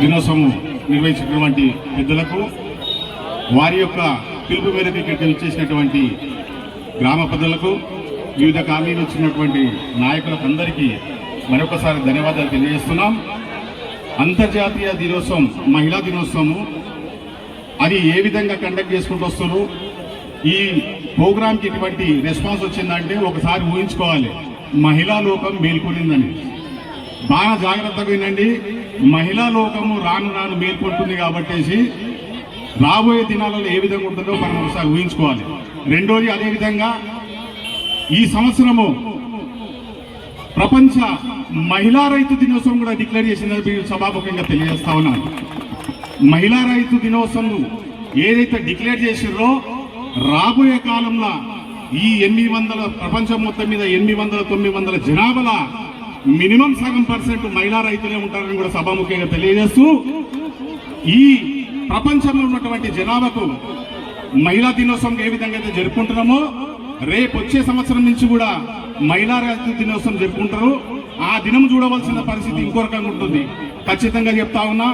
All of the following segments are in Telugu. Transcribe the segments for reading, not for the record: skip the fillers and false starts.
దినోత్సవం నిర్వహించినటువంటి పెద్దలకు, వారి యొక్క పిలుపు మేరకు ఇక్కడికి వచ్చేసినటువంటి గ్రామ పెద్దలకు, వివిధ కాలనీలు వచ్చినటువంటి నాయకులకు అందరికీ మరొకసారి ధన్యవాదాలు తెలియజేస్తున్నాం. అంతర్జాతీయ దినోత్సవం, మహిళా దినోత్సవము అది ఏ విధంగా కండక్ట్ చేసుకుంటూ వస్తున్నారు, ఈ ప్రోగ్రాంకి ఇటువంటి రెస్పాన్స్ వచ్చిందంటే ఒకసారి ఊహించుకోవాలి, మహిళా లోకం మేల్కొనిందని. బాగా జాగ్రత్తగా వినండి, మహిళా లోకము రాను రాను మేల్కొంటుంది కాబట్టి రాబోయే దినాలలో ఏ విధంగా ఉంటుందో మనం ఒకసారి ఊహించుకోవాలి. రెండోది, అదేవిధంగా ఈ సంవత్సరము ప్రపంచ మహిళా రైతు దినోత్సవం కూడా డిక్లేర్ చేసిందని సభాముఖంగా తెలియజేస్తా ఉన్నాను. మహిళా రైతు దినోత్సవం ఏదైతే డిక్లేర్ చేసిర్రో రాబోయే కాలంలో ఈ 800 ప్రపంచం మొత్తం మీద 800-900 జనాభాల మినిమం సగం % మహిళా రైతులే ఉంటారని కూడా సభాముఖంగా తెలియజేస్తూ, ఈ ప్రపంచంలో ఉన్నటువంటి జనాభాకు మహిళా దినోత్సవం ఏ విధంగా అయితే జరుపుకుంటున్నామో రేపు వచ్చే సంవత్సరం నుంచి కూడా మహిళా రైతు దినోత్సవం జరుపుకుంటారు. ఆ దినం చూడవలసిన పరిస్థితి ఇంకో రకంగా ఉంటుంది. ఖచ్చితంగా చెప్తా ఉన్నా,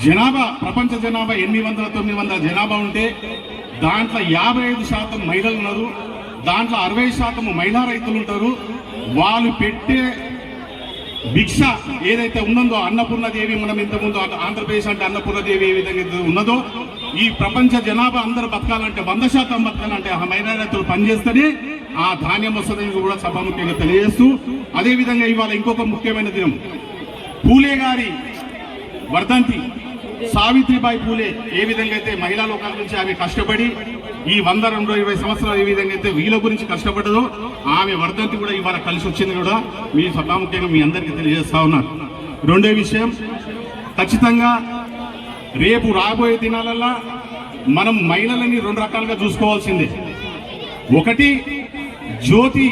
జనాభా ప్రపంచ జనాభా 800-900 జనాభా ఉంటే దాంట్లో 55% మహిళలు ఉన్నారు, దాంట్లో 60% మహిళా రైతులు ఉంటారు. వాళ్ళు పెట్టే భిక్ష ఏదైతే ఉన్నదో అన్నపూర్ణదేవి, మనం ఇంతకుముందు ఆంధ్రప్రదేశ్ అంటే అన్నపూర్ణదేవి ఏ విధంగా ఉన్నదో, ఈ ప్రపంచ జనాభా అందరూ బతకాలంటే 100% బతకాలంటే ఆ మహిళా రైతులు పనిచేస్తేనే ఆ ధాన్యం వస్తుందని కూడా సభాముఖ్యంగా తెలియజేస్తూ, అదేవిధంగా ఇవాళ ఇంకొక ముఖ్యమైన దినం, పూలే గారి వర్ధంతి. సావిత్రిబాయి పూలే ఏ విధంగా అయితే మహిళా లోకాల నుంచి ఆమె కష్టపడి ఈ 100-120 సంవత్సరాలు ఏ విధంగా అయితే వీళ్ళ గురించి కష్టపడ్డదో ఆమె వర్ధంతి కూడా ఇవాళ కలిసి వచ్చింది కూడా మీ సభాముఖ్యంగా మీ అందరికీ తెలియజేస్తా ఉన్నారు. రెండో విషయం, ఖచ్చితంగా రేపు రాబోయే దినాలల్లో మనం మహిళలని 2 రకాలుగా చూసుకోవాల్సిందే. ఒకటి, జ్యోతి,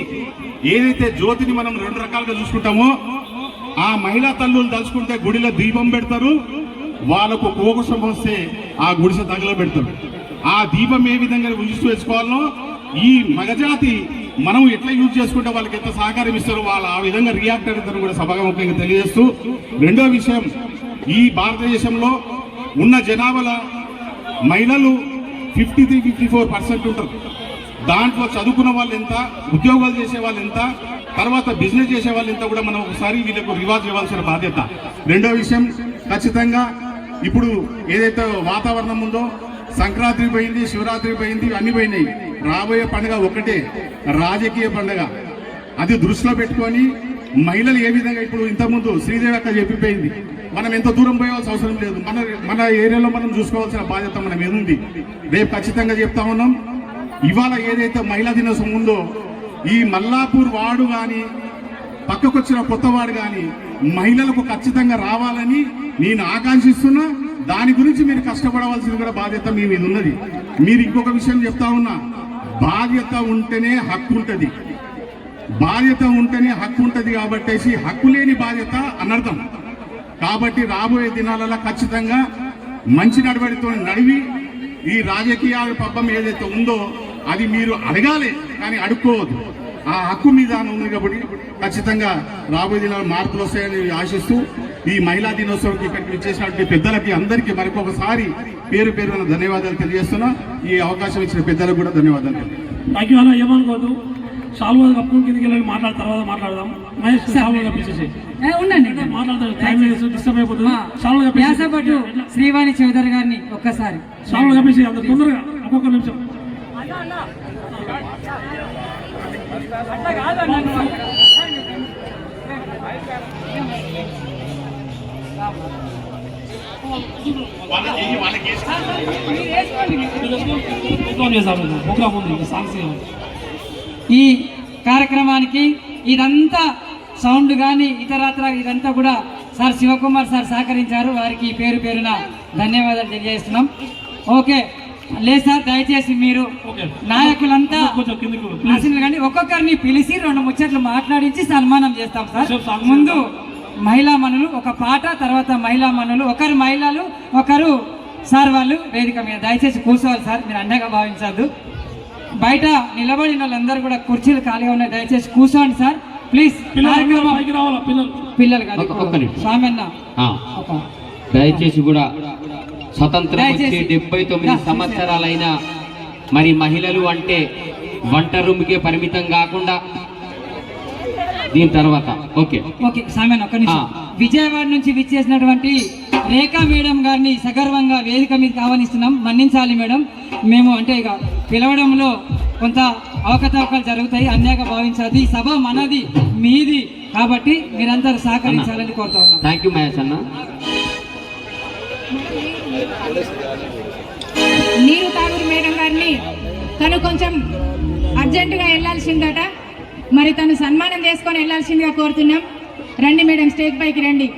ఏదైతే జ్యోతిని మనం 2 రకాలుగా చూసుకుంటామో, ఆ మహిళా తల్లులు తలుచుకుంటే గుడిలో దీపం పెడతారు, వాళ్ళకు కోకుషం వస్తే ఆ గుడిసె తగల పెడతారు. ఆ దీపం ఏ విధంగా యూజ్ చేసుకోవాలనో ఈ మగజాతి మనం ఎట్లా యూజ్ చేసుకుంటే వాళ్ళకి ఎంత సహకారం ఇస్తారో వాళ్ళు ఆ విధంగా రియాక్ట్ అవుతారని కూడా సభాముఖంగా తెలియజేస్తూ, రెండో విషయం, ఈ భారతదేశంలో ఉన్న జనాభాల మహిళలు 53-54% ఉంటారు. దాంట్లో చదువుకున్న వాళ్ళు ఎంత, ఉద్యోగాలు చేసే వాళ్ళు ఎంత, తర్వాత బిజినెస్ చేసే వాళ్ళు ఎంత కూడా మనం ఒకసారి వీళ్ళకు రివాజ్ ఇవ్వాల్సిన బాధ్యత. రెండో విషయం, ఖచ్చితంగా ఇప్పుడు ఏదైతే వాతావరణం ఉందో, సంక్రాంతి పోయింది, శివరాత్రి పోయింది, అన్ని పోయినాయి. రాబోయే పండుగ ఒకటే, రాజకీయ పండుగ. అది దృష్టిలో పెట్టుకొని మహిళలు ఏ విధంగా, ఇప్పుడు ఇంతకుముందు శ్రీదేవి అక్క చెప్పిపోయింది, మనం ఎంత దూరం పోయాల్సిన అవసరం లేదు, మన ఏరియాలో మనం చూసుకోవాల్సిన బాధ్యత మనం ఏముంది. రేపు ఖచ్చితంగా చెప్తా ఉన్నాం, ఇవాళ ఏదైతే మహిళా దినోత్సవం ఉందో ఈ మల్లాపూర్ వార్డు కానీ పక్కకొచ్చిన కొత్తవాడు కానీ మహిళలకు ఖచ్చితంగా రావాలని నేను ఆకాంక్షిస్తున్నా. దాని గురించి మీరు కష్టపడవలసింది కూడా బాధ్యత మీ మీద ఉన్నది. మీరు ఇంకొక విషయం చెప్తా ఉన్నా, బాధ్యత ఉంటేనే హక్కు ఉంటుంది, బాధ్యత ఉంటేనే హక్కు ఉంటుంది. కాబట్టి హక్కు లేని బాధ్యత అనర్థం. కాబట్టి రాబోయే దినాలలో ఖచ్చితంగా మంచి నడవడితో నడివి ఈ రాజకీయాల పబ్బం ఏదైతే ఉందో అది మీరు అడగాలి, కానీ అడుక్కోవద్దు. ఆ హక్కు మీద ఉంది కాబట్టి ఖచ్చితంగా రాబోయే దినాలు మార్పులు వస్తాయని ఆశిస్తూ ఈ మహిళా దినోత్సవంకి ఇక్కడికి వచ్చేసినటువంటి పెద్దలకి అందరికీ మరొకసారి పేరు పేరున ధన్యవాదాలు తెలియజేస్తున్నా. ఈ అవకాశం ఇచ్చిన పెద్దలకు కూడా ధన్యవాదాలు. థ్యాంక్ యూ అన్న. ఏమనుకోదు, సాల్వా కప్పుకొని కిందికి వెళ్ళి తర్వాత మాట్లాడదాం. మహేష్ సాల్వా కప్పేసేసి ఉండండి, మాట్లాడతారు, టైం డిస్టర్బ్ అయిపోతుంది. సాల్వా కప్పేసి శ్రీవాణి చౌదరి గారిని ఒక్కసారి సాల్వా కప్పేసి అంత తొందరగా ఒక్కొక్క నిమిషం. ఈ కార్యక్రమానికి ఇదంతా సౌండ్ కానీ ఇతరత్ర ఇదంతా కూడా సార్ శివకుమార్ సార్ సహకరించారు. వారికి పేరు పేరున ధన్యవాదాలు తెలియజేస్తున్నాం. ఓకే, లేదు సార్, దయచేసి మీరు నాయకులంతా కానీ ఒక్కొక్కరిని పిలిచి 2 ముచ్చట్లు మాట్లాడించి సన్మానం చేస్తాం సార్. ముందు మహిళా మనులు ఒక పాట, తర్వాత మహిళా మనులు, ఒకరు మహిళలు ఒకరు సార్ వాళ్ళు వేదిక మీద. దయచేసి కూర్చోవాలి సార్, మీరు అండగా భావించద్దు. బయట నిలబడిన వాళ్ళందరూ కూడా కుర్చీలు ఖాళీగా ఉన్నాయి, దయచేసి కూర్చోండి సార్ ప్లీజ్. పిల్లలు కాదు స్వామి అన్న దయచేసి కూడా స్వతంత్రం వచ్చి దయచేసి. 79 సంవత్సరాలైన మరి మహిళలు అంటే వంట రూమ్కే పరిమితం కాకుండా దీని తర్వాత ఓకే ఓకే సామెన్ ఒక్క నిమిషం. విజయవాడ నుంచి విచ్చేసినటువంటి రేఖా మేడం గారిని సగర్వంగా వేదిక మీదకి ఆహ్వానిస్తున్నాం. మన్నించాలి మేడం, మేము అంటే ఇక పిలవడంలో కొంత అవకతవకలు జరుగుతాయి, అన్యాయంగా భావించాలి. ఈ సభ మనది మీది కాబట్టి మీరందరూ సహకరించాలని కోరుతా ఉన్నాం. థ్యాంక్ యూ మహేష్ అన్న. నీరు తాగూరు మేడం గారిని తను కొంచెం అర్జెంటుగా వెళ్ళాల్సిందట, మరి తను సన్మానం చేసుకొని వెళ్ళాల్సిందిగా కోరుతున్నాం. రండి మేడం, స్టేజ్ పైకి రండి.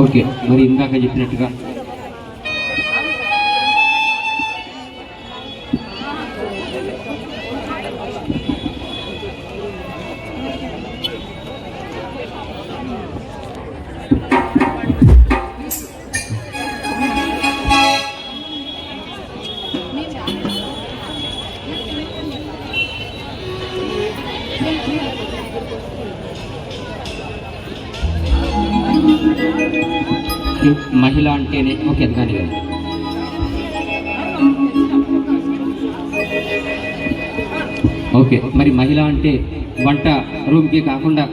ఓకే, మరి ఇందాక చెప్పినట్టుగా మహిళ అంటేనే ఓకే కానీ ఓకే మరి మహిళ అంటే వంట రూమ్కి కాకుండా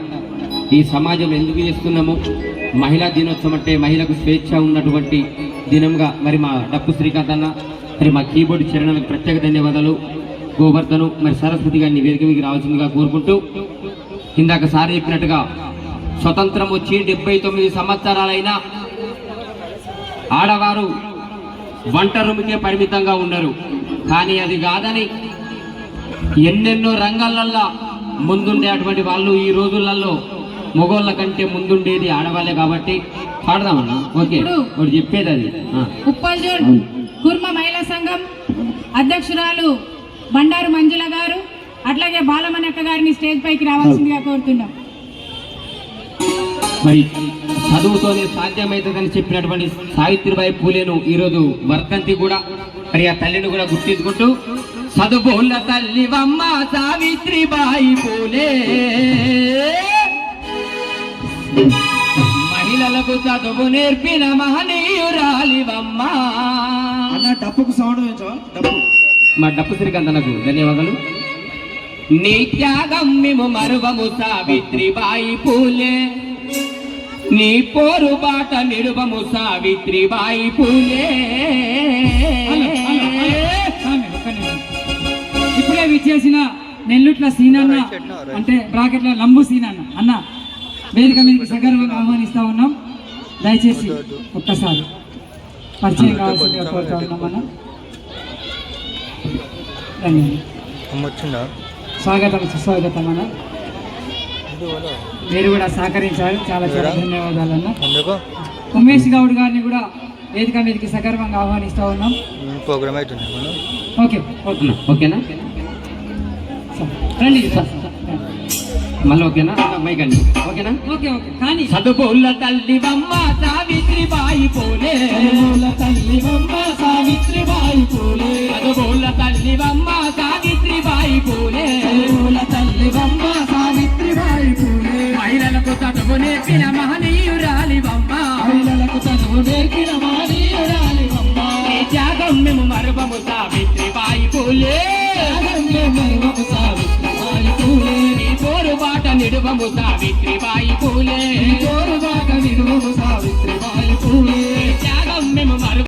ఈ సమాజం ఎందుకు చేస్తున్నాము? మహిళా దినోత్సవం అంటే మహిళకు స్వేచ్ఛ ఉన్నటువంటి దినంగా మరి మా డప్పు శ్రీకాంత్ అన్న, మరి మా కీబోర్డ్ చరణాలకు ప్రత్యేక ధన్యవాదాలు. గోవర్ధను మరి సరస్వతి గారిని వేదిక మీకు రావాల్సిందిగా కోరుకుంటూ, ఇందాక సార్ చెప్పినట్టుగా స్వతంత్రం వచ్చి 79 సంవత్సరాలైనా ఆడవారు వంట రూమ్కే పరిమితంగా ఉన్నారు. కానీ అది కాదని ఎన్నెన్నో రంగాలల్లో ముందుండే అటువంటి వాళ్ళు ఈ రోజులలో మగోళ్ళ కంటే ముందుండేది ఆడవాళ్ళే. కాబట్టి పాడదామన్నా. ఓకే, ఒకటి చెప్పేది అది. ఉప్పల్జూర్ కుర్మ మహిళా సంఘం అధ్యక్షురాలు బండారు మంజుల గారు, అట్లాగే బాలమనక్క గారిని స్టేజ్ పైకి రావాల్సిందిగా కోరుతున్నాం. మరి చదువుతోనే సాధ్యమవుతుందని చెప్పినటువంటి సావిత్రిబాయి పూలేను ఈరోజు వర్ధంతి కూడా, మరి ఆ తల్లిని కూడా గుర్తించుకుంటూ, చదువుల తల్లివమ్మ సావిత్రిబాయి పూలే, మహిళలకు చదువు నేర్పిన మహనీయురాలివమ్మ. అన్న డప్పుకు సౌండ్ పెంచవా? డప్పు మా డప్పు శ్రీకాంతనకు ధన్యవాదాలు. నీ త్యాగం మేము మరువము సావిత్రిబాయి పూలే, నీ పోరు బాట నిడువము సావిత్రిబాయి పూలే. ఇప్పుడే విచ్చేసిన నెల్లుట్ల సీనన్న అంటే బ్రాకెట్ల లంబు సీనన్న అన్న వేదిక మీదకి సగర్వంగా ఆహ్వానిస్తా ఉన్నాం. దయచేసి ఒక్కసారి పరిచయం కావాల్సిందిగా కోరుతా ఉన్నాం అన్న. స్వాగతం సుస్వాగతం అన్న. మీరు కూడా సహకరించారు, చాలా చాలా ధన్యవాదాలు అన్న. ఉమేష్ గౌడ్ గారిని కూడా వేదిక మీదకి సగర్వంగా ఆహ్వానిస్తా ఉన్నాం. ప్రోగ్రామ్ అవుతుంది. ఓకే ఓకే ఓకేనా? రండి. మళ్ళీ ఓకేనా? మైకండి ఓకేనా? ఓకే ఓకే కానీ చదువుల తల్లివమ్మ సావిత్రిబాయి పూలే, తల్లివమ్మ సావిత్రిబాయి పూలే, చదువుల తల్లివమ్మ సావిత్రిబాయి పూలే, తల్లివమ్మ సావిత్రిబాయి పూలే, మహిళలకు చదువు నేర్పిన మహనీయురాలివమ్మ, మహిళలకు చదువు నేర్పిన మహనీయురాలివమ్మ. నీ త్యాగం మేము మరువము సావిత్రిబాయి పూలే, సావిత్రిబాయి పూలే, నీ పోరు బాట నిడువము సావిత్రిబాయి పూలే, తోరుబాట నిడువము సావిత్రిబాయి పూలే. త్యాగం మేము మరువ